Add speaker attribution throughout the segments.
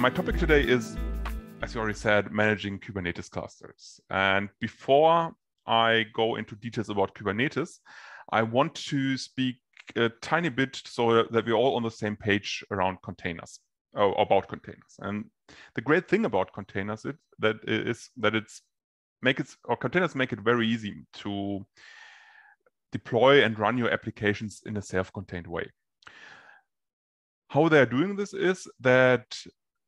Speaker 1: My topic today is, as you already said, managing Kubernetes clusters. And before I go into details about Kubernetes, I want to speak a tiny bit so that we're all on the same page around containers, or about containers. And the great thing about containers is that containers make it very easy to deploy and run your applications in a self-contained way. How they're doing this is that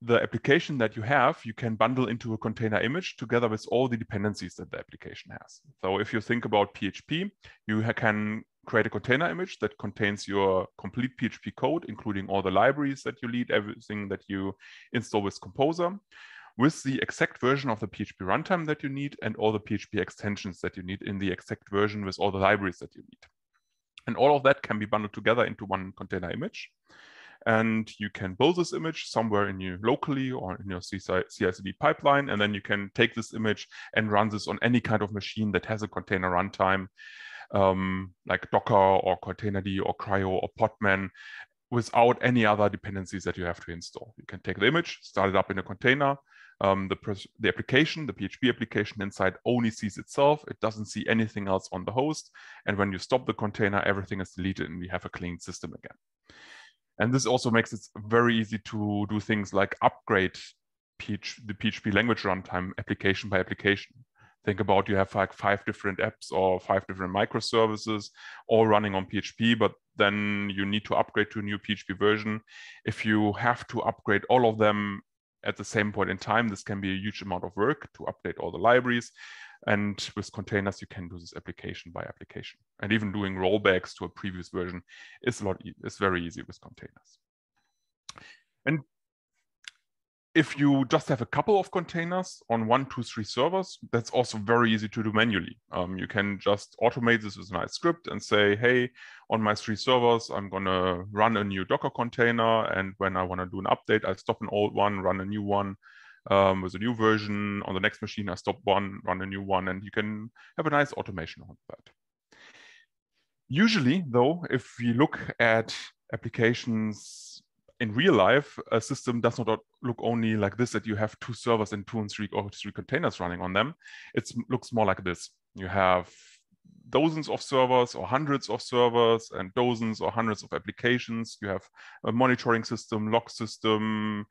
Speaker 1: the application that you have, you can bundle into a container image together with all the dependencies that the application has. So if you think about PHP, you can create a container image that contains your complete PHP code, including all the libraries that you need, everything that you install with Composer, with the exact version of the PHP runtime that you need and all the PHP extensions that you need in the exact version with all the libraries that you need. And all of that can be bundled together into one container image. And you can build this image somewhere in your locally or in your CI/CD pipeline, and then you can take this image and run this on any kind of machine that has a container runtime, like Docker or Containerd or Cryo or Podman, without any other dependencies that you have to install. You can take the image, start it up in a container. The application, the PHP application inside only sees itself. It doesn't see anything else on the host. And when you stop the container, everything is deleted and we have a clean system again. And this also makes it very easy to do things like upgrade the PHP language runtime application by application. Think about you have like 5 different apps or 5 different microservices all running on PHP, but then you need to upgrade to a new PHP version. If you have to upgrade all of them at the same point in time, this can be a huge amount of work to update all the libraries. And with containers, you can do this application by application. And even doing rollbacks to a previous version is very easy with containers. And if you just have a couple of containers on 1, 2, 3 servers, that's also very easy to do manually. You can just automate this with a nice script and say, hey, on my 3 servers, I'm going to run a new Docker container. And when I want to do an update, I stop an old one, run a new one. With a new version. On the next machine, I stop one, run a new one, and you can have a nice automation on that. Usually, though, if we look at applications in real life, a system does not look only like this, that you have 2 servers and 2 or 3 containers running on them. It looks more like this. You have dozens of servers or hundreds of servers and dozens or hundreds of applications. You have a monitoring system, log system,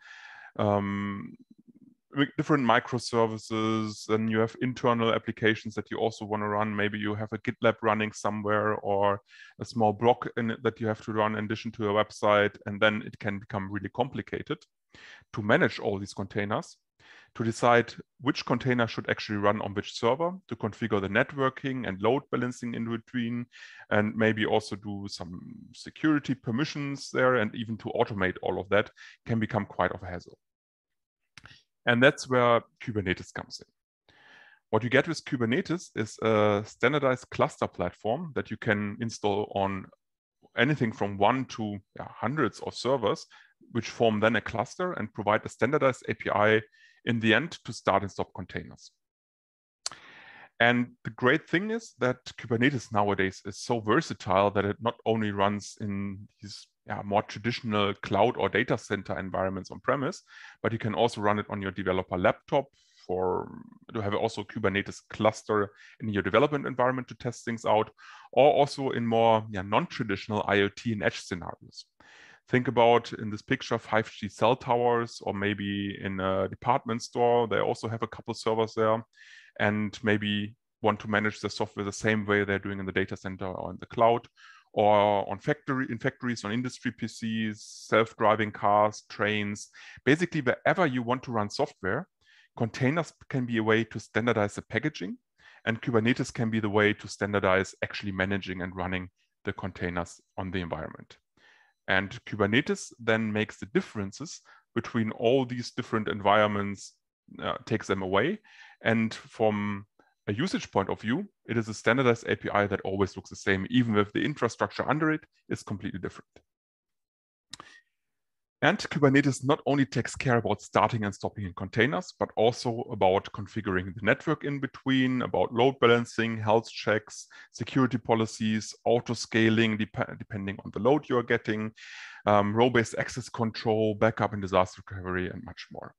Speaker 1: different microservices, and you have internal applications that you also want to run. Maybe you have a GitLab running somewhere or a small block in it that you have to run in addition to your website. And then it can become really complicated to manage all these containers, to decide which container should actually run on which server, to configure the networking and load balancing in between, and maybe also do some security permissions there, and even to automate all of that can become quite of a hassle. And that's where Kubernetes comes in. What you get with Kubernetes is a standardized cluster platform that you can install on anything from 1 to hundreds of servers, which form then a cluster and provide a standardized API in the end to start and stop containers. And the great thing is that Kubernetes nowadays is so versatile that it not only runs in these more traditional cloud or data center environments on premise, but you can also run it on your developer laptop to have also a Kubernetes cluster in your development environment to test things out, or also in more non-traditional IoT and edge scenarios. Think about in this picture 5G cell towers, or maybe in a department store, they also have a couple of servers there, and maybe want to manage the software the same way they're doing in the data center or in the cloud, or in factories, on industry PCs, self-driving cars, trains. Basically, wherever you want to run software, containers can be a way to standardize the packaging, and Kubernetes can be the way to standardize actually managing and running the containers on the environment. And Kubernetes then makes the differences between all these different environments, takes them away. And from a usage point of view, it is a standardized API that always looks the same, even if the infrastructure under it is completely different. And Kubernetes not only takes care about starting and stopping in containers, but also about configuring the network in between, about load balancing, health checks, security policies, auto-scaling depending on the load you're getting, role-based access control, backup and disaster recovery, and much more.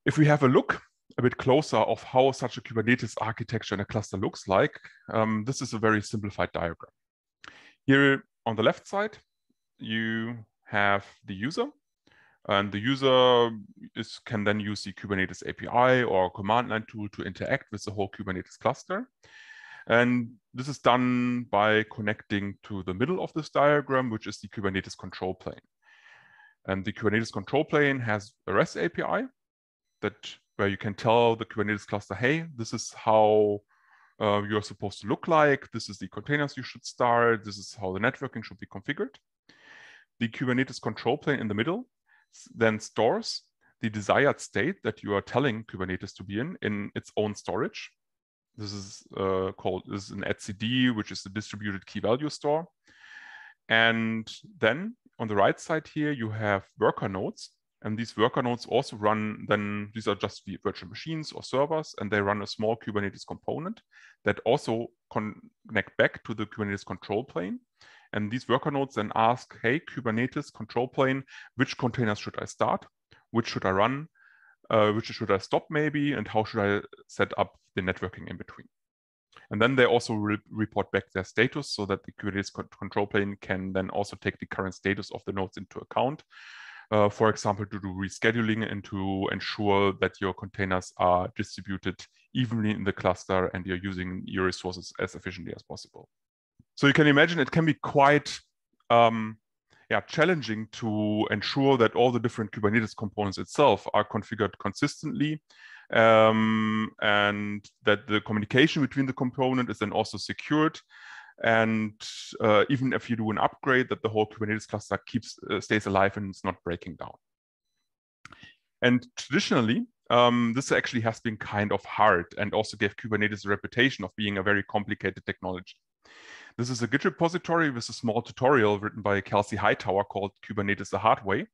Speaker 1: If we have a look a bit closer of how such a Kubernetes architecture in a cluster looks like, this is a very simplified diagram. Here on the left side, you have the user, and the user can then use the Kubernetes API or command line tool to interact with the whole Kubernetes cluster. And this is done by connecting to the middle of this diagram, which is the Kubernetes control plane. And the Kubernetes control plane has a REST API where you can tell the Kubernetes cluster, hey, this is how you're supposed to look like. This is the containers you should start. This is how the networking should be configured. The Kubernetes control plane in the middle then stores the desired state that you are telling Kubernetes to be in its own storage. This is this is an etcd, which is the distributed key value store. And then on the right side here, you have worker nodes. And these worker nodes also run, then these are just the virtual machines or servers, and they run a small Kubernetes component that also connect back to the Kubernetes control plane. And these worker nodes then ask, hey, Kubernetes control plane, which containers should I start? Which should I run? Which should I stop maybe? And how should I set up the networking in between? And then they also report back their status so that the Kubernetes control plane can then also take the current status of the nodes into account. For example, to do rescheduling and to ensure that your containers are distributed evenly in the cluster and you're using your resources as efficiently as possible. So you can imagine it can be quite challenging to ensure that all the different Kubernetes components itself are configured consistently, and that the communication between the component is then also secured. And even if you do an upgrade, that the whole Kubernetes cluster stays alive and it's not breaking down. And traditionally, this actually has been kind of hard and also gave Kubernetes a reputation of being a very complicated technology. This is a Git repository with a small tutorial written by Kelsey Hightower called Kubernetes the Hard Way,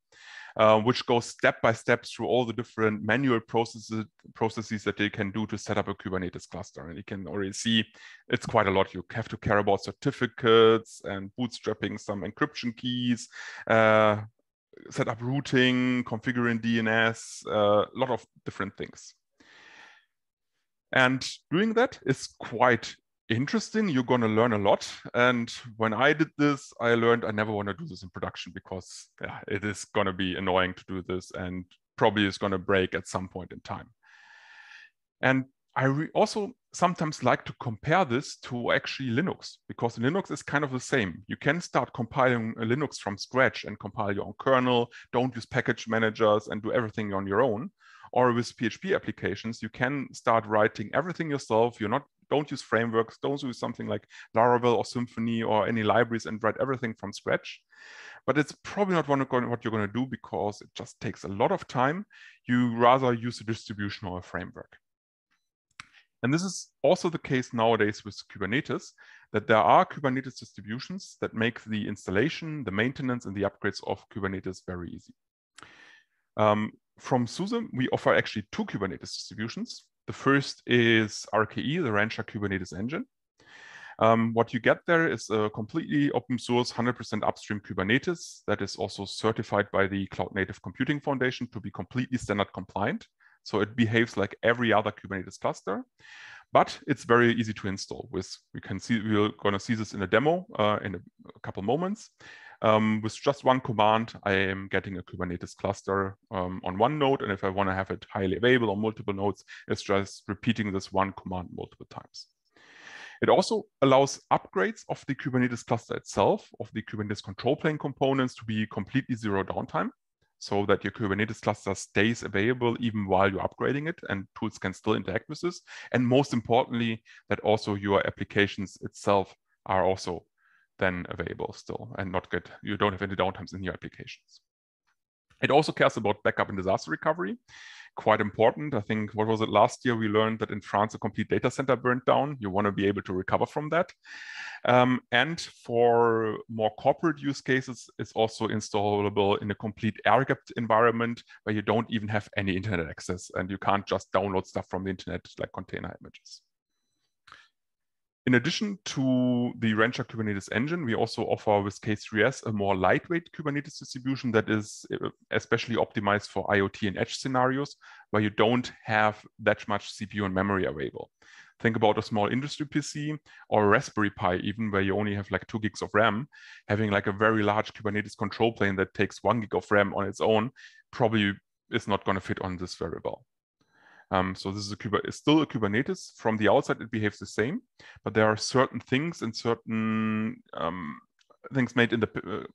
Speaker 1: which goes step by step through all the different manual processes that you can do to set up a Kubernetes cluster. And you can already see it's quite a lot. You have to care about certificates and bootstrapping some encryption keys, set up routing, configuring DNS, a lot of different things. And doing that is quite interesting. You're going to learn a lot. And when I did this, I learned I never want to do this in production because it is going to be annoying to do this and probably is going to break at some point in time. And I also sometimes like to compare this to actually Linux, because Linux is kind of the same. You can start compiling a Linux from scratch and compile your own kernel, don't use package managers and do everything on your own. Or with PHP applications, you can start writing everything yourself. Don't use frameworks, don't use something like Laravel or Symfony or any libraries and write everything from scratch. But it's probably not what you're going to do because it just takes a lot of time. You rather use a distribution or a framework. And this is also the case nowadays with Kubernetes, that there are Kubernetes distributions that make the installation, the maintenance, and the upgrades of Kubernetes very easy. From SUSE, we offer actually two Kubernetes distributions. The first is RKE, the Rancher Kubernetes engine. What you get there is a completely open source, 100% upstream Kubernetes that is also certified by the Cloud Native Computing Foundation to be completely standard compliant. So it behaves like every other Kubernetes cluster, but it's very easy to install. We're going to see this in a demo in a couple moments. With just one command, I am getting a Kubernetes cluster on one node. And if I want to have it highly available on multiple nodes, it's just repeating this one command multiple times. It also allows upgrades of the Kubernetes cluster itself, of the Kubernetes control plane components, to be completely zero downtime, so that your Kubernetes cluster stays available even while you're upgrading it and tools can still interact with this. And most importantly, that also your applications itself are also then available still and you don't have any downtimes in your applications. It also cares about backup and disaster recovery. quite important. I think, what was it, last year we learned that in France a complete data center burned down. You want to be able to recover from that. And for more corporate use cases, it's also installable in a complete air-gapped environment where you don't even have any internet access and you can't just download stuff from the internet like container images. In addition to the Rancher Kubernetes engine, we also offer with K3s a more lightweight Kubernetes distribution that is especially optimized for IoT and edge scenarios where you don't have that much CPU and memory available. Think about a small industry PC or a Raspberry Pi, even where you only have like 2 gigs of RAM. Having like a very large Kubernetes control plane that takes 1 gig of RAM on its own probably is not going to fit on this very well. So this is it's still a Kubernetes. From the outside, it behaves the same, but there are certain things and certain things made in the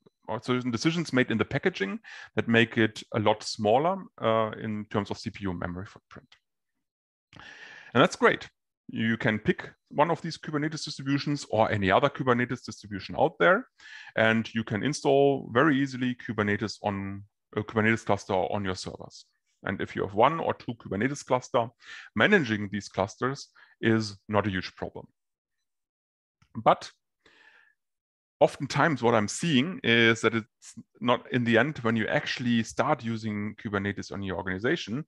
Speaker 1: certain decisions made in the packaging that make it a lot smaller in terms of CPU and memory footprint. And that's great. You can pick one of these Kubernetes distributions or any other Kubernetes distribution out there, and you can install very easily Kubernetes on a Kubernetes cluster on your servers. And if you have 1 or 2 Kubernetes cluster, managing these clusters is not a huge problem. But oftentimes what I'm seeing is that it's not in the end, when you actually start using Kubernetes on your organization,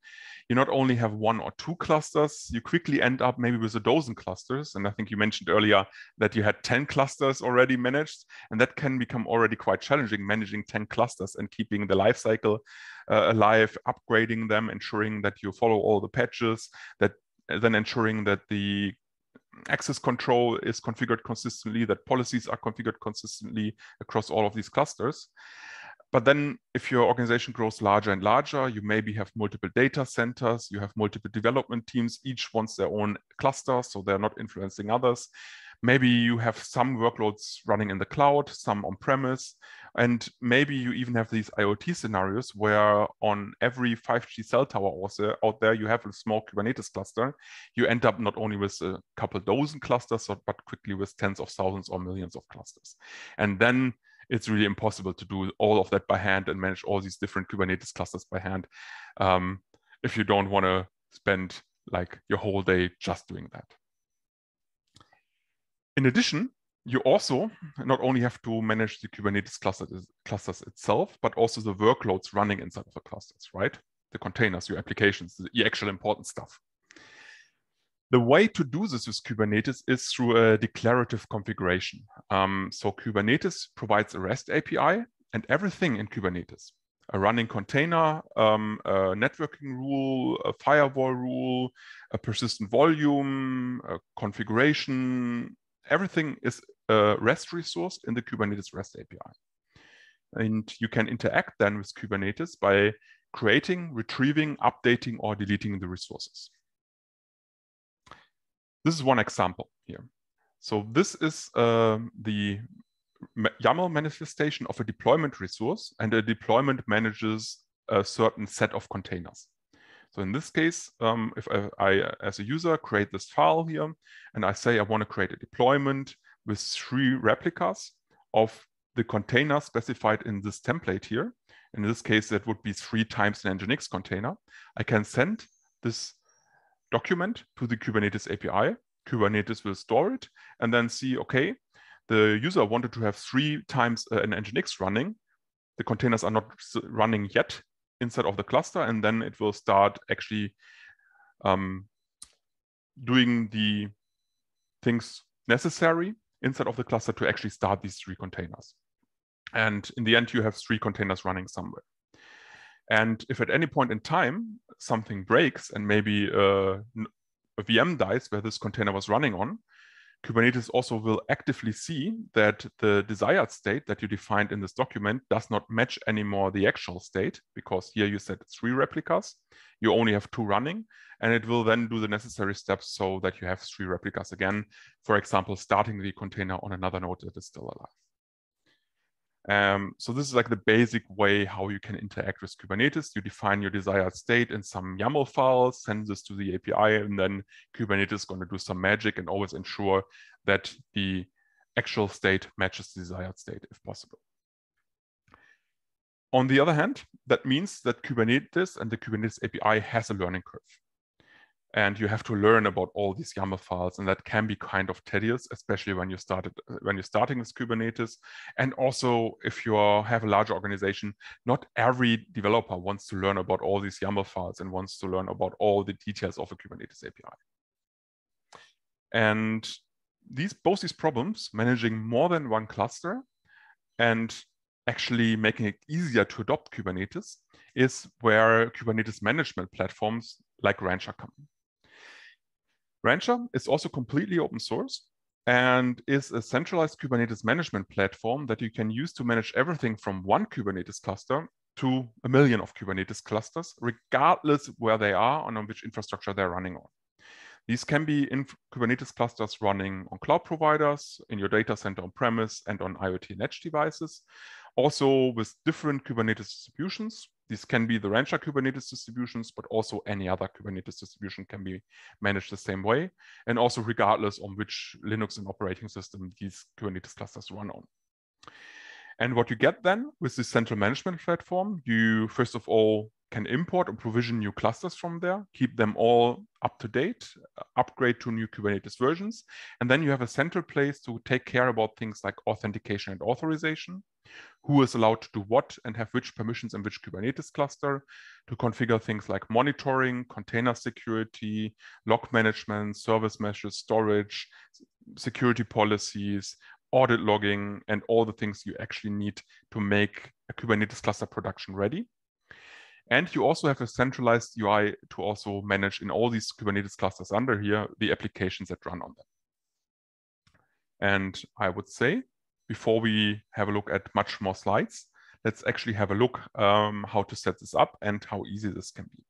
Speaker 1: you not only have 1 or 2 clusters, you quickly end up maybe with a dozen clusters. And I think you mentioned earlier that you had 10 clusters already managed, and that can become already quite challenging, managing 10 clusters and keeping the lifecycle alive, upgrading them, ensuring that you follow all the patches, that then ensuring that the access control is configured consistently, that policies are configured consistently across all of these clusters. But then if your organization grows larger and larger, you maybe have multiple data centers, you have multiple development teams, each wants their own cluster, so they're not influencing others. Maybe you have some workloads running in the cloud, some on-premise, and maybe you even have these IoT scenarios where on every 5G cell tower also out there, you have a small Kubernetes cluster. You end up not only with a couple dozen clusters, but quickly with tens of thousands or millions of clusters. And then it's really impossible to do all of that by hand and manage all these different Kubernetes clusters by hand if you don't want to spend like your whole day just doing that. In addition, you also not only have to manage the Kubernetes clusters itself, but also the workloads running inside of the clusters, right? The containers, your applications, the actual important stuff. The way to do this with Kubernetes is through a declarative configuration. So Kubernetes provides a REST API and everything in Kubernetes, a running container, a networking rule, a firewall rule, a persistent volume, a configuration, everything is REST resourced in the Kubernetes REST API. And you can interact then with Kubernetes by creating, retrieving, updating, or deleting the resources. This is one example here. So this is the YAML manifestation of a deployment resource, and a deployment manages a certain set of containers. So in this case, if I, as a user, create this file here, and I say I want to create a deployment with 3 replicas of the container specified in this template here. In this case, that would be 3 times an Nginx container. I can send this document to the Kubernetes API. Kubernetes will store it and then see, okay, the user wanted to have 3 times an Nginx running. The containers are not running yet inside of the cluster, and then it will start actually doing the things necessary inside of the cluster to actually start these 3 containers. And in the end, you have 3 containers running somewhere. And if at any point in time something breaks and maybe a VM dies where this container was running on, Kubernetes also will actively see that the desired state that you defined in this document does not match anymore the actual state, because here you said 3 replicas, you only have 2 running, and it will then do the necessary steps so that you have 3 replicas again, for example, starting the container on another node that is still alive. So this is like the basic way how you can interact with Kubernetes. You define your desired state in some YAML files, send this to the API, and then Kubernetes is going to do some magic and always ensure that the actual state matches the desired state if possible. On the other hand, that means that Kubernetes and the Kubernetes API has a learning curve. And you have to learn about all these YAML files, and that can be kind of tedious, especially when you're starting with Kubernetes. And also, if you have a larger organization, not every developer wants to learn about all these YAML files and wants to learn about all the details of a Kubernetes API. And both these problems, managing more than one cluster and actually making it easier to adopt Kubernetes, is where Kubernetes management platforms like Rancher come in. Rancher is also completely open source and is a centralized Kubernetes management platform that you can use to manage everything from one Kubernetes cluster to a million of Kubernetes clusters, regardless where they are and on which infrastructure they're running on. These can be Kubernetes clusters running on cloud providers, in your data center on-premise, and on IoT and edge devices. Also with different Kubernetes distributions. These can be the Rancher Kubernetes distributions, but also any other Kubernetes distribution can be managed the same way. And also regardless on which Linux and operating system these Kubernetes clusters run on. And what you get then with this central management platform, you first of all can import and provision new clusters from there, keep them all up to date, upgrade to new Kubernetes versions. And then you have a central place to take care about things like authentication and authorization, who is allowed to do what and have which permissions in which Kubernetes cluster, to configure things like monitoring, container security, log management, service meshes, storage, security policies, audit logging, and all the things you actually need to make a Kubernetes cluster production ready. And you also have a centralized UI to also manage in all these Kubernetes clusters under here, the applications that run on them. And I would say, before we have a look at much more slides, let's actually have a look how to set this up and how easy this can be.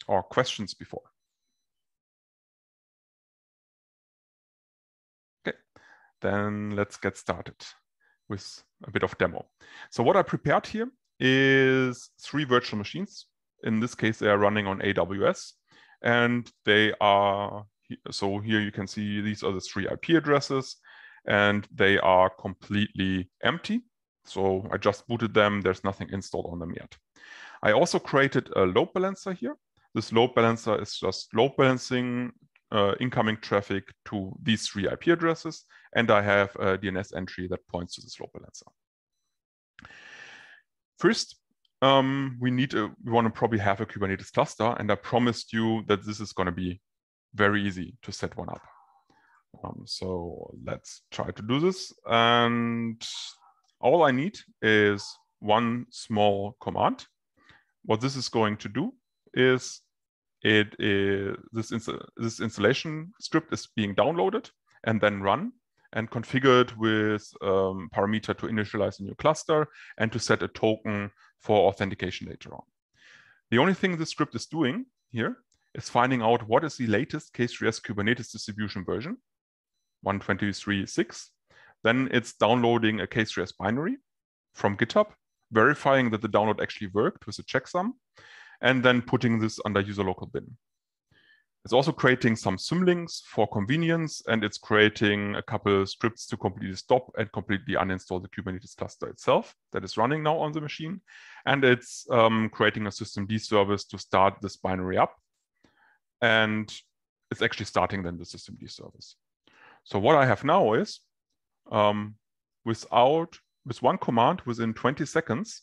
Speaker 1: Or questions before. Okay, then let's get started with a bit of demo. So what I prepared here is 3 virtual machines. In this case, they are running on AWS, and they are, so here you can see these are the 3 IP addresses, and they are completely empty. So I just booted them. There's nothing installed on them yet. I also created a load balancer here. This load balancer is just load balancing incoming traffic to these 3 IP addresses, and I have a DNS entry that points to this load balancer. First, we want to probably have a Kubernetes cluster, and I promised you that this is going to be very easy to set one up. So let's try to do this. And all I need is one small command. What this is going to do is this installation script is being downloaded and then run and configured with parameter to initialize a new cluster and to set a token for authentication later on. The only thing this script is doing here is finding out what is the latest K3s Kubernetes distribution version, 123.6. Then it's downloading a K3s binary from GitHub, verifying that the download actually worked with a checksum, and then putting this under user local bin. It's also creating some symlinks for convenience, and it's creating a couple of scripts to completely stop and completely uninstall the Kubernetes cluster itself that is running now on the machine. And it's creating a systemd service to start this binary up. And it's actually starting then the systemd service. So what I have now is, with one command within 20 seconds,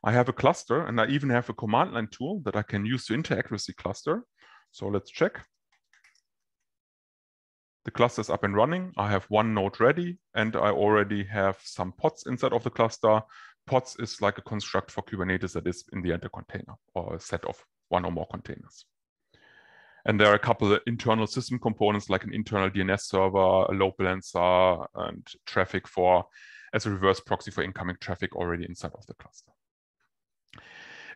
Speaker 1: I have a cluster, and I even have a command line tool that I can use to interact with the cluster. So let's check. The cluster is up and running. I have one node ready, and I already have some pods inside of the cluster. Pods is like a construct for Kubernetes that is in the end a container or a set of one or more containers. And there are a couple of internal system components like an internal DNS server, a load balancer, and traffic as a reverse proxy for incoming traffic already inside of the cluster.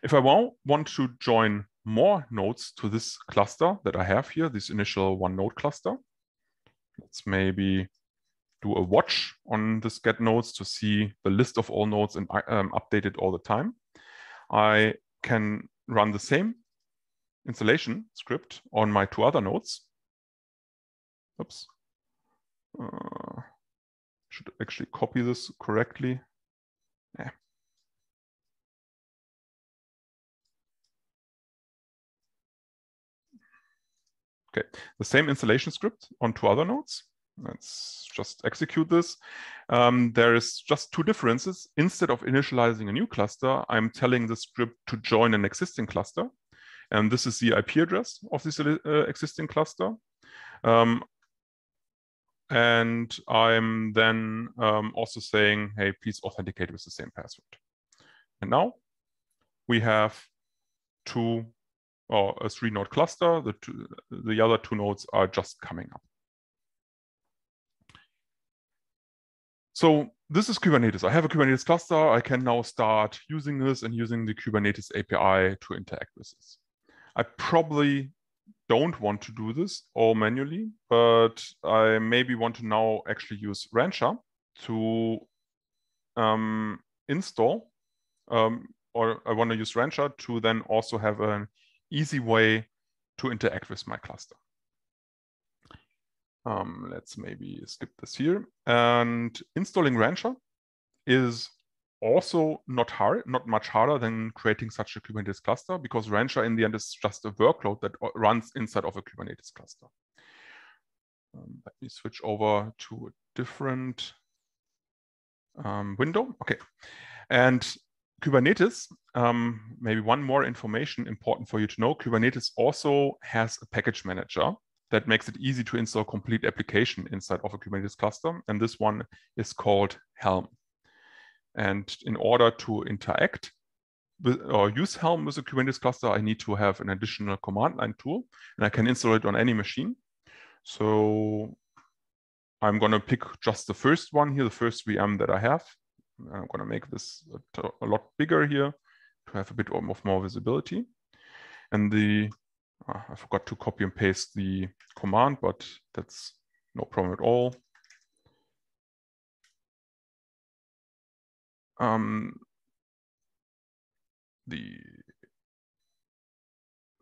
Speaker 1: If I want to join more nodes to this cluster that I have here, this initial 1 node cluster, let's maybe do a watch on this get nodes to see the list of all nodes and update it all the time. I can run the same installation script on my 2 other nodes. Oops. Should actually copy this correctly. Yeah. Okay, the same installation script on 2 other nodes. Let's just execute this. There is just 2 differences. Instead of initializing a new cluster, I'm telling the script to join an existing cluster. And this is the IP address of this existing cluster. And I'm then also saying, hey, please authenticate with the same password. And now we have a 3-node cluster. The other 2 nodes are just coming up. So this is Kubernetes. I have a Kubernetes cluster. I can now start using this and using the Kubernetes API to interact with this. I probably don't want to do this all manually, but I maybe want to now actually use Rancher to install, or I want to use Rancher to then also have an easy way to interact with my cluster. Let's maybe skip this here. And installing Rancher is also not much harder than creating such a Kubernetes cluster, because Rancher in the end is just a workload that runs inside of a Kubernetes cluster. Let me switch over to a different window. Okay, and Kubernetes, maybe one more information important for you to know. Kubernetes also has a package manager that makes it easy to install complete application inside of a Kubernetes cluster. And this one is called Helm. And in order to interact with or use Helm with a Kubernetes cluster, I need to have an additional command line tool, and I can install it on any machine. So I'm going to pick just the first one here, the first VM that I have. I'm going to make this a lot bigger here to have a bit of more visibility. And I forgot to copy and paste the command, but that's no problem at all.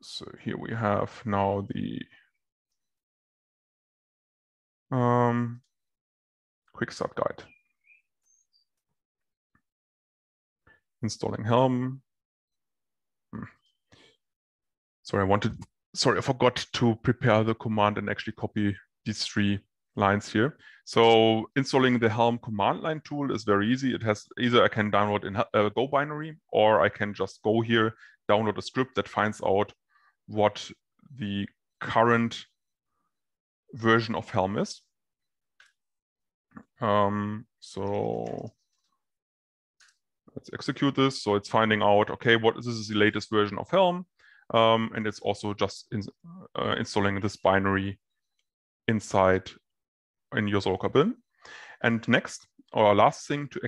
Speaker 1: So here we have now the quick start guide. Installing Helm. Sorry, I forgot to prepare the command and actually copy these 3 lines here. So installing the Helm command line tool is very easy. It has either I can download in a Go binary, or I can just go here, download a script that finds out what the current version of Helm is. So let's execute this. So it's finding out, okay, this is the latest version of Helm. And it's also just installing this binary inside in your Docker bin. And next, or last thing, to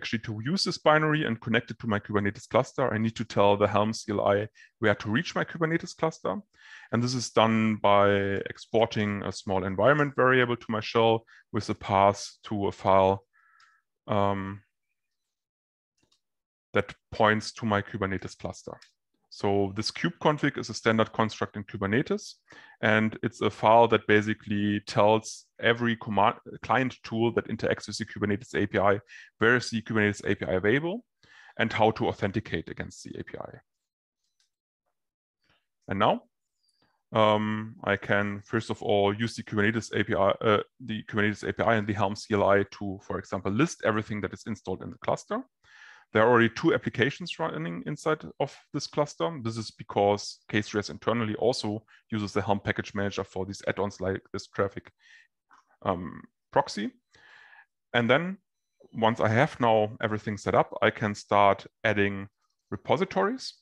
Speaker 1: use this binary and connect it to my Kubernetes cluster, I need to tell the Helm CLI where to reach my Kubernetes cluster. And this is done by exporting a small environment variable to my shell with a path to a file that points to my Kubernetes cluster. So this kubeconfig is a standard construct in Kubernetes, and it's a file that basically tells every client tool that interacts with the Kubernetes API where is the Kubernetes API available and how to authenticate against the API. And now I can first of all use the Kubernetes API and the Helm CLI to, for example, list everything that is installed in the cluster. There are already 2 applications running inside of this cluster. This is because K3s internally also uses the Helm package manager for these add-ons like this traffic proxy. And then once I have now everything set up, I can start adding repositories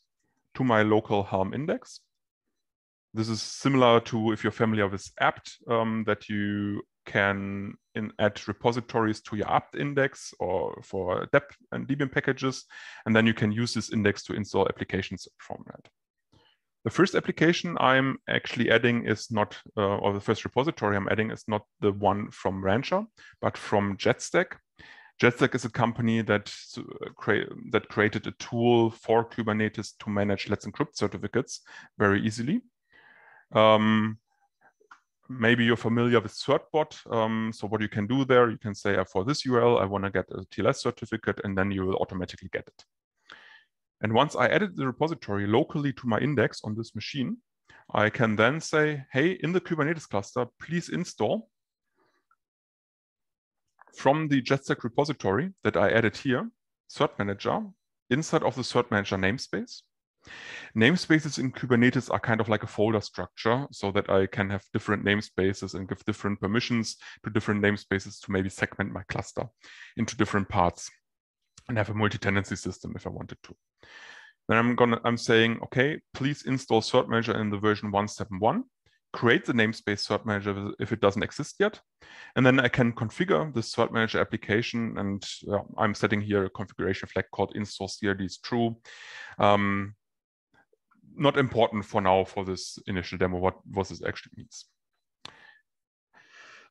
Speaker 1: to my local Helm index. This is similar to, if you're familiar with apt, that you can add repositories to your apt index or for dep and debian packages, and then you can use this index to install applications from that. The first application I'm actually adding is not, or the first repository I'm adding is not the one from Rancher, but from Jetstack. Jetstack is a company that created a tool for Kubernetes to manage Let's Encrypt certificates very easily. Maybe you're familiar with certbot. So what you can do there, you can say, for this URL, I want to get a TLS certificate, and then you will automatically get it. And once I added the repository locally to my index on this machine, I can then say, hey, in the Kubernetes cluster, please install from the JetStack repository that I added here, Cert Manager, inside of the Cert Manager namespace. Namespaces in Kubernetes are kind of like a folder structure, so that I can have different namespaces and give different permissions to different namespaces to maybe segment my cluster into different parts and have a multi-tenancy system if I wanted to. Then I'm saying, okay, please install Cert Manager in the version 1.7.1. Create the namespace Cert Manager if it doesn't exist yet. And then I can configure the Cert Manager application. And I'm setting here a configuration flag called install CRD is true. Not important for now for this initial demo, what this actually means.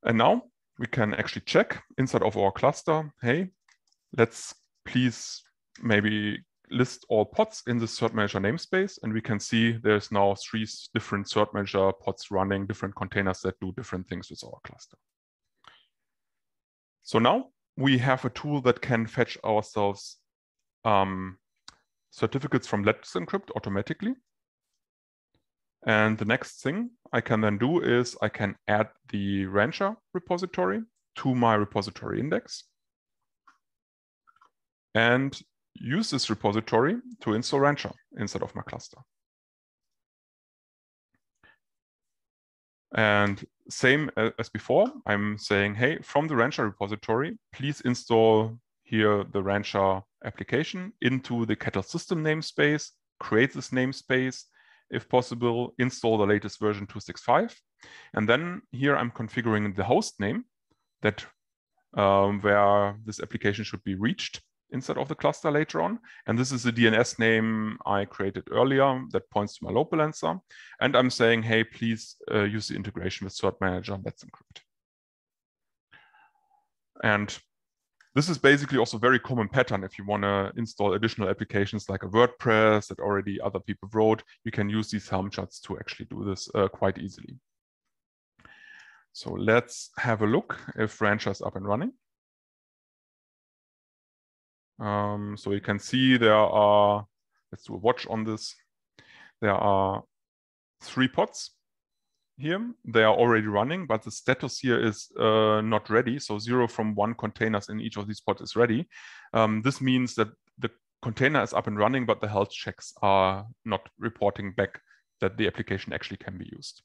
Speaker 1: And now we can actually check inside of our cluster, hey, let's please maybe list all pods in the Cert Manager namespace, and we can see there's now 3 different Cert Manager pods running, different containers that do different things with our cluster. So now we have a tool that can fetch ourselves certificates from Let's Encrypt automatically. And the next thing I can then do is I can add the Rancher repository to my repository index and use this repository to install Rancher inside of my cluster. And same as before, I'm saying, hey, from the Rancher repository, please install here the Rancher application into the Kettle system namespace, create this namespace, if possible, install the latest version 2.6.5. And then here I'm configuring the host name that where this application should be reached inside of the cluster later on. And this is the DNS name I created earlier that points to my load balancer. And I'm saying, hey, please use the integration with Cert Manager and Let's Encrypt. And this is basically also a very common pattern. If you want to install additional applications like a WordPress that already other people wrote, you can use these Helm charts to actually do this quite easily. So let's have a look if Rancher is up and running. So you can see there are, let's do a watch on this. There are 3 pods here. They are already running, but the status here is not ready. So 0 from 1 containers in each of these pods is ready. This means that the container is up and running, but the health checks are not reporting back that the application actually can be used.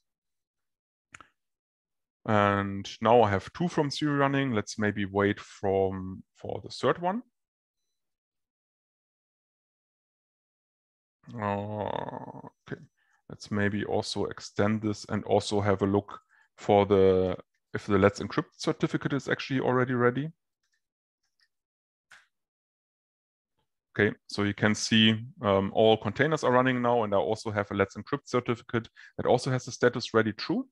Speaker 1: And now I have 2 from 0 running. Let's maybe wait for the third one. Okay, let's maybe also extend this and also have a look for if the Let's Encrypt certificate is actually already ready. Okay, so you can see all containers are running now, and I also have a Let's Encrypt certificate that also has the status ready true.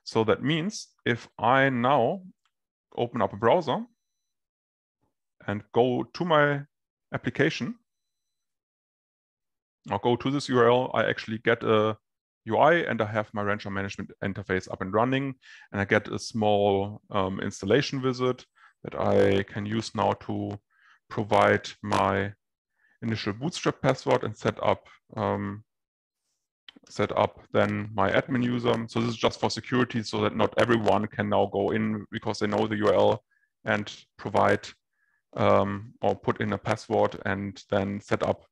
Speaker 1: So that means if I now open up a browser and go to my application, I'll go to this URL, I actually get a UI and I have my Rancher management interface up and running, and I get a small installation wizard that I can use now to provide my initial bootstrap password and set up then my admin user. So this is just for security so that not everyone can now go in because they know the URL and provide or put in a password and then set up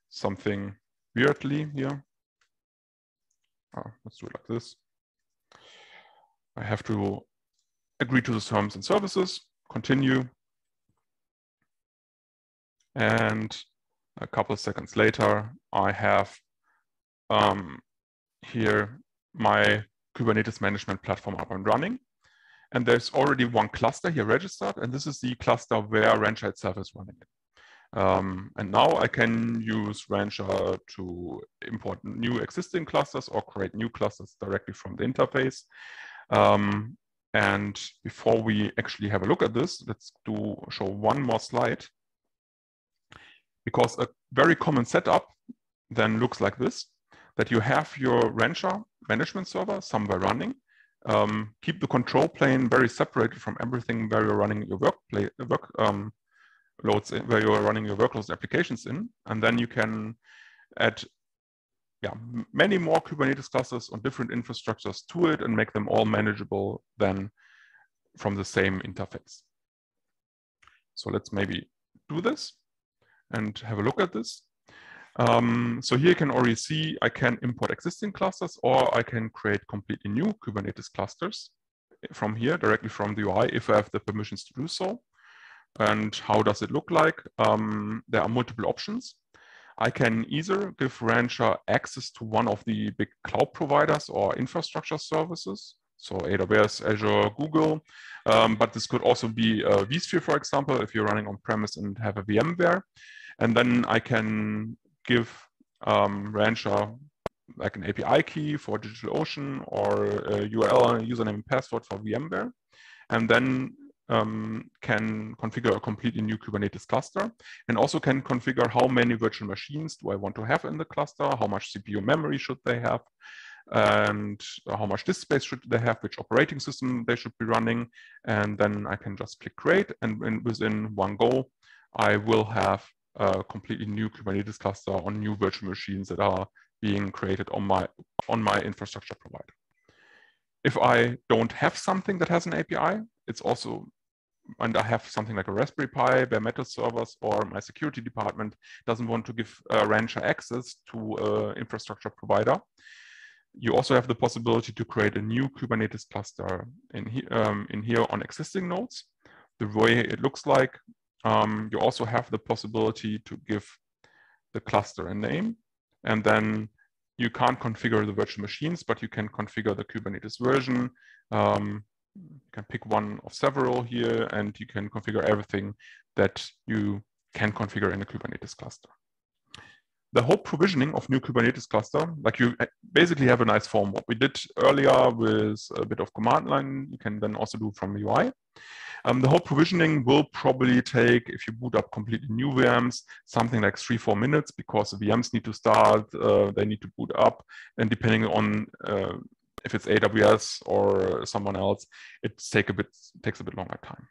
Speaker 1: something weirdly here. Let's do it like this. I have to agree to the terms and services, continue. And a couple of seconds later, I have here my Kubernetes management platform up and running. And there's already 1 cluster here registered, and this is the cluster where Rancher itself is running it. And now I can use Rancher to import new existing clusters or create new clusters directly from the interface. And before we actually have a look at this, let's show one more slide. Because a very common setup then looks like this, that you have your Rancher management server somewhere running. Keep the control plane very separated from everything where you're running your where you are running your workloads applications in, and then you can add many more Kubernetes clusters on different infrastructures to it and make them all manageable then from the same interface. So let's maybe do this and have a look at this. So here you can already see I can import existing clusters, or I can create completely new Kubernetes clusters from here, directly from the UI, if I have the permissions to do so. And how does it look like? There are multiple options. I can either give Rancher access to one of the big cloud providers or infrastructure services, so AWS, Azure, Google, but this could also be vSphere, for example, if you're running on-premise and have a VM there. And then I can give Rancher like an API key for DigitalOcean, or a URL, username and password for VMware, and then can configure a completely new Kubernetes cluster, and also can configure how many virtual machines do I want to have in the cluster, how much CPU memory should they have, and how much disk space should they have, which operating system they should be running. And then I can just click create, and within one go, I will have a completely new Kubernetes cluster on new virtual machines that are being created on my infrastructure provider. If I don't have something that has an API, it's also, and I have something like a Raspberry Pi, bare metal servers, or my security department doesn't want to give Rancher access to an infrastructure provider, you also have the possibility to create a new Kubernetes cluster in here on existing nodes. The way it looks like, you also have the possibility to give the cluster a name, and then you can't configure the virtual machines, but you can configure the Kubernetes version. You can pick one of several here, and you can configure everything that you can configure in a Kubernetes cluster. The whole provisioning of new Kubernetes cluster, like you basically have a nice form. What we did earlier with a bit of command line, you can then also do from the UI. The whole provisioning will probably take, if you boot up completely new VMs, something like 3-4 minutes, because the VMs need to start, they need to boot up, and depending on if it's AWS or someone else, it takes a bit longer time.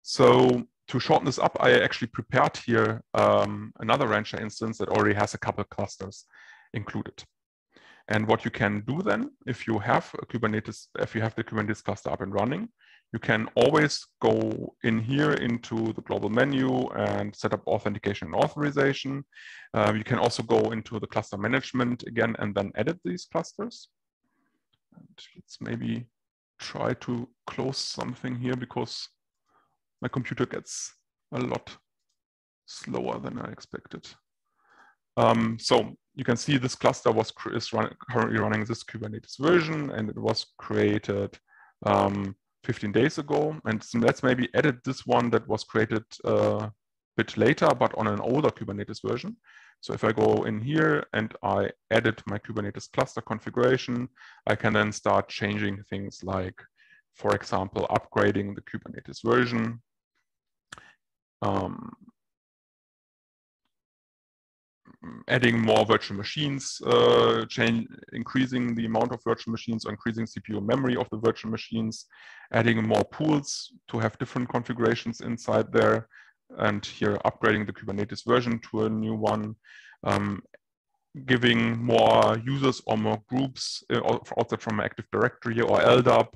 Speaker 1: So to shorten this up, I actually prepared here another Rancher instance that already has a couple clusters included. And what you can do then, if you have the Kubernetes cluster up and running, you can always go in here into the global menu and set up authentication and authorization. You can also go into the cluster management again and then edit these clusters. And let's maybe try to close something here, because my computer gets a lot slower than I expected. So you can see this cluster is currently running this Kubernetes version, and it was created 15 days ago. And so let's maybe edit this one that was created a bit later, but on an older Kubernetes version. So if I go in here and I edit my Kubernetes cluster configuration, I can then start changing things like, for example, upgrading the Kubernetes version. Adding more virtual machines, increasing the amount of virtual machines, or increasing CPU memory of the virtual machines, adding more pools to have different configurations inside there, and here upgrading the Kubernetes version to a new one, giving more users or more groups outside from Active Directory or LDAP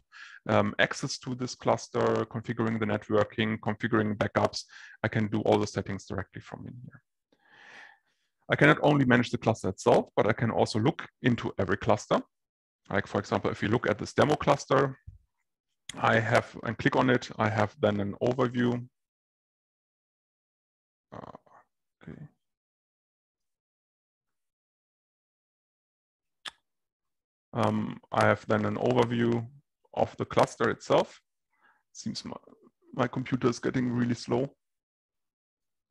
Speaker 1: access to this cluster, configuring the networking, configuring backups. I can do all the settings directly from in here. I can not only manage the cluster itself, but I can also look into every cluster. Like, for example, if you look at this demo cluster, I have, and click on it, I have then an overview. Okay. I have then an overview of the cluster itself. It seems my computer is getting really slow,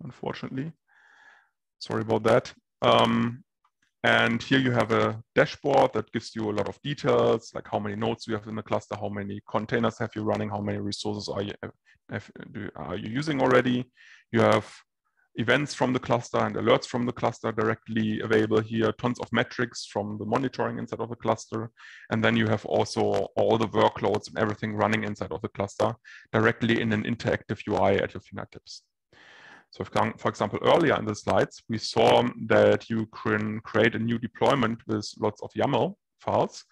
Speaker 1: unfortunately. Sorry about that. And here you have a dashboard that gives you a lot of details, like how many nodes you have in the cluster, how many containers have you running, how many resources are you using already. You have events from the cluster and alerts from the cluster directly available here, tons of metrics from the monitoring inside of the cluster. And then you have also all the workloads and everything running inside of the cluster directly in an interactive UI at your fingertips. So for example, earlier in the slides, we saw that you can create a new deployment with lots of YAML files.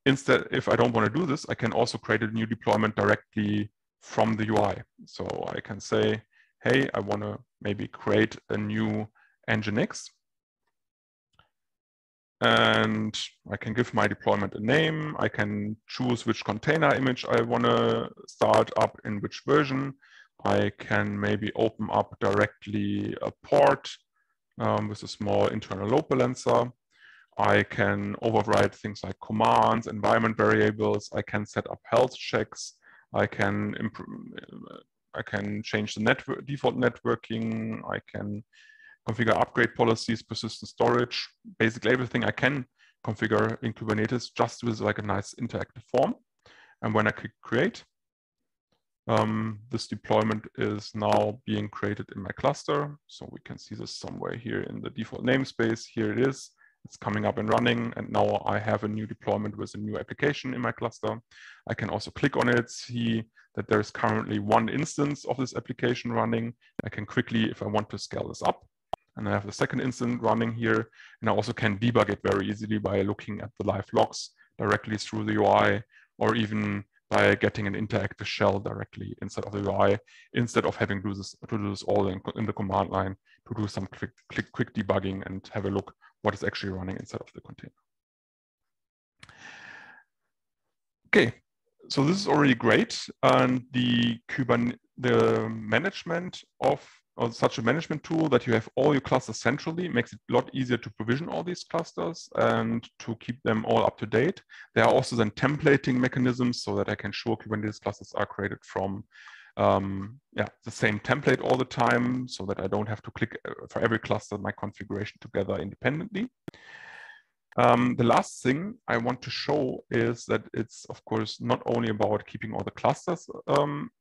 Speaker 1: Instead, if I don't want to do this, I can also create a new deployment directly from the UI. So I can say, hey, I want to maybe create a new Nginx. And I can give my deployment a name. I can choose which container image I want to start up in which version. I can maybe open up directly a port with a small internal load balancer. I can override things like commands, environment variables. I can set up health checks. I can change the default networking. I can configure upgrade policies, persistent storage, basically everything I can configure in Kubernetes just with like a nice interactive form. And when I click create, this deployment is now being created in my cluster. So we can see this somewhere here in the default namespace. Here it is. It's coming up and running. And now I have a new deployment with a new application in my cluster. I can also click on it, see that there is currently one instance of this application running. I can quickly, if I want to scale this up, and I have the second instance running here. And I also can debug it very easily by looking at the live logs directly through the UI, or even by getting an interactive shell directly inside of the UI, instead of having to do this all in the command line to do some quick debugging and have a look what is actually running inside of the container. Okay, so this is already great. And the management of such a management tool that you have all your clusters centrally makes it a lot easier to provision all these clusters and to keep them all up to date. There are also then templating mechanisms so that I can show Kubernetes clusters are created from the same template all the time, so that I don't have to click for every cluster my configuration together independently. The last thing I want to show is that it's, of course, not only about keeping all the clusters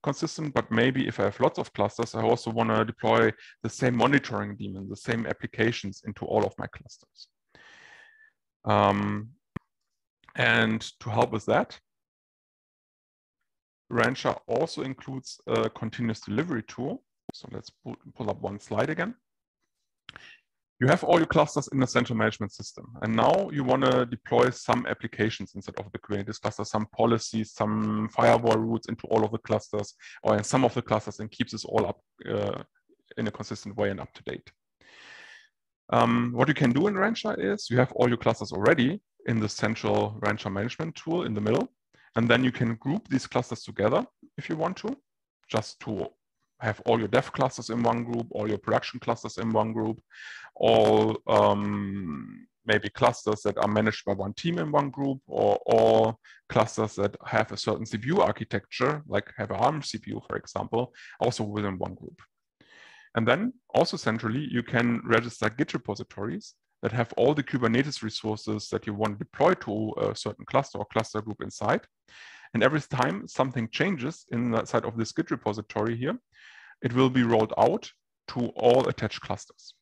Speaker 1: consistent, but maybe if I have lots of clusters, I also want to deploy the same monitoring daemon, the same applications into all of my clusters. And to help with that, Rancher also includes a continuous delivery tool. So let's pull up one slide again. You have all your clusters in the central management system. And now you want to deploy some applications instead of the Kubernetes cluster, some policies, some firewall routes into all of the clusters or in some of the clusters, and keeps this all up in a consistent way and up to date. What you can do in Rancher is you have all your clusters already in the central Rancher management tool in the middle. And then you can group these clusters together if you want to, just to have all your dev clusters in one group, all your production clusters in one group, all maybe clusters that are managed by one team in one group, or all clusters that have a certain CPU architecture, like have an ARM CPU, for example, also within one group. And then also centrally, you can register Git repositories that have all the Kubernetes resources that you want to deploy to a certain cluster or cluster group inside. And every time something changes inside of this Git repository here, it will be rolled out to all attached clusters.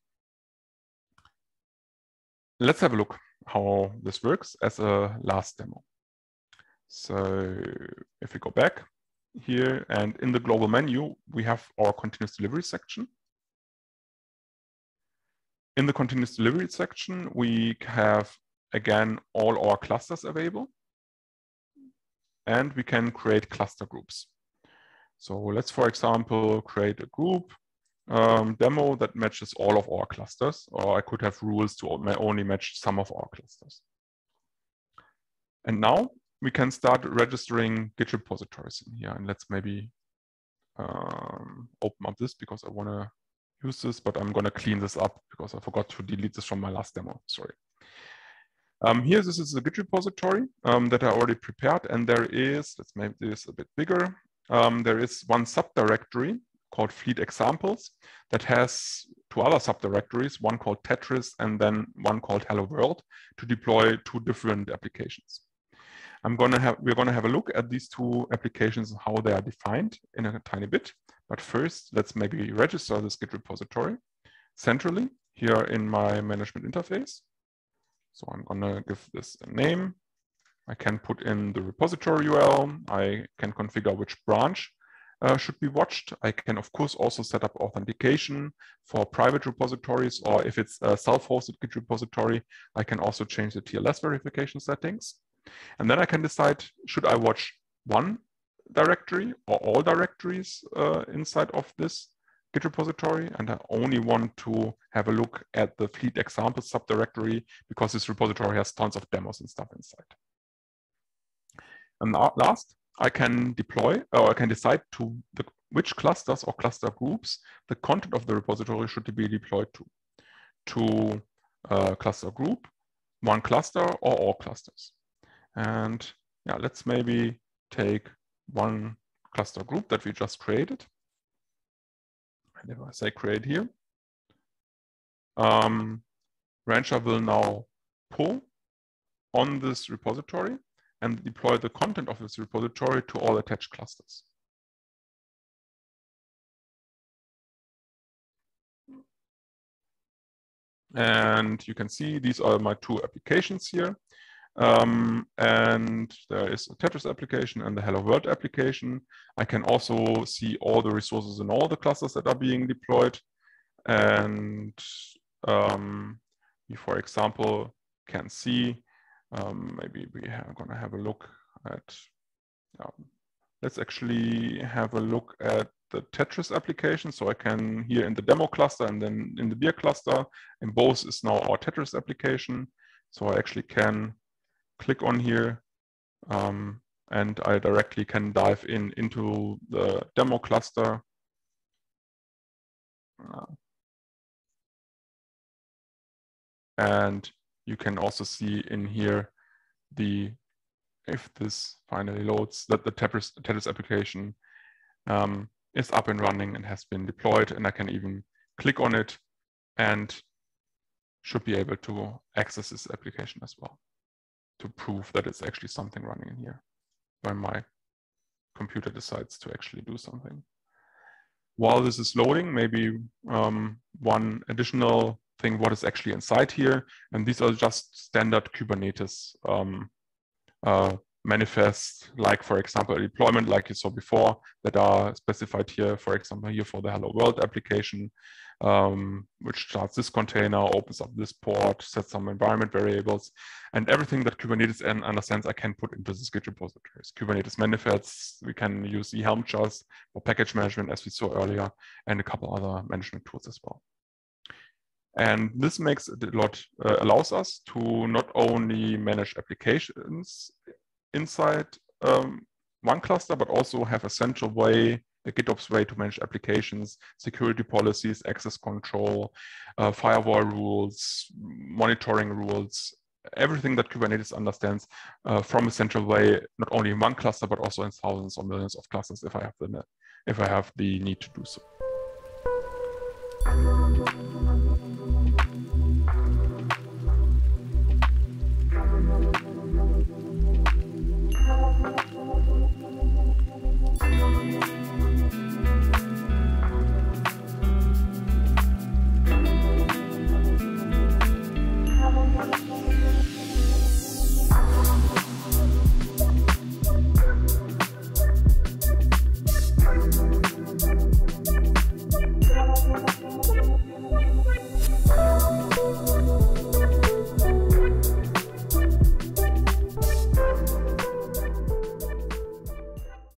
Speaker 1: Let's have a look how this works as a last demo. So if we go back here, and in the global menu, we have our continuous delivery section. In the continuous delivery section, we have, again, all our clusters available. And we can create cluster groups. So let's, for example, create a group demo that matches all of our clusters, or I could have rules to only match some of our clusters. And now we can start registering Git repositories in here. And let's maybe open up this because I want to use this, but I'm going to clean this up because I forgot to delete this from my last demo. Sorry. Here, this is a Git repository that I already prepared, and there is, let's make this a bit bigger. There is one subdirectory called Fleet Examples that has two other subdirectories, one called Tetris and then one called Hello World, to deploy two different applications. We're going to have a look at these two applications and how they are defined in a tiny bit. But first, let's maybe register this Git repository centrally here in my management interface. So I'm going to give this a name. I can put in the repository URL. I can configure which branch should be watched. I can, of course, also set up authentication for private repositories, or if it's a self-hosted Git repository, I can also change the TLS verification settings. And then I can decide, should I watch one directory or all directories inside of this Git repository, and I only want to have a look at the fleet example subdirectory because this repository has tons of demos and stuff inside. And last, I can deploy, or I can decide to which clusters or cluster groups the content of the repository should be deployed to cluster group, one cluster, or all clusters. And yeah, let's maybe take one cluster group that we just created. And if I say create here, Rancher will now pull on this repository and deploy the content of this repository to all attached clusters. And you can see these are my two applications here. And there is a Tetris application and the Hello World application. I can also see all the resources in all the clusters that are being deployed. And we, for example, can see, maybe we are going to have a look at, let's actually have a look at the Tetris application. So I can here in the demo cluster and then in the beer cluster, in both is now our Tetris application. So I actually can click on here and I directly can dive into the demo cluster. And you can also see in here if this finally loads, that the Tetris application is up and running and has been deployed, and I can even click on it and should be able to access this application as well to prove that it's actually something running in here when my computer decides to actually do something. While this is loading, maybe one additional thing, what is actually inside here, and these are just standard Kubernetes manifests, like for example a deployment like you saw before, that are specified here, for example here for the Hello World application, which starts this container, opens up this port, sets some environment variables, and everything that Kubernetes understands I can put into this Git repositories. Kubernetes manifests, we can use the Helm charts for package management as we saw earlier, and a couple other management tools as well. And this makes it a lot, allows us to not only manage applications inside one cluster, but also have a central way, a GitOps way to manage applications, security policies, access control, firewall rules, monitoring rules, everything that Kubernetes understands from a central way, not only in one cluster, but also in thousands or millions of clusters if I have the need to do so.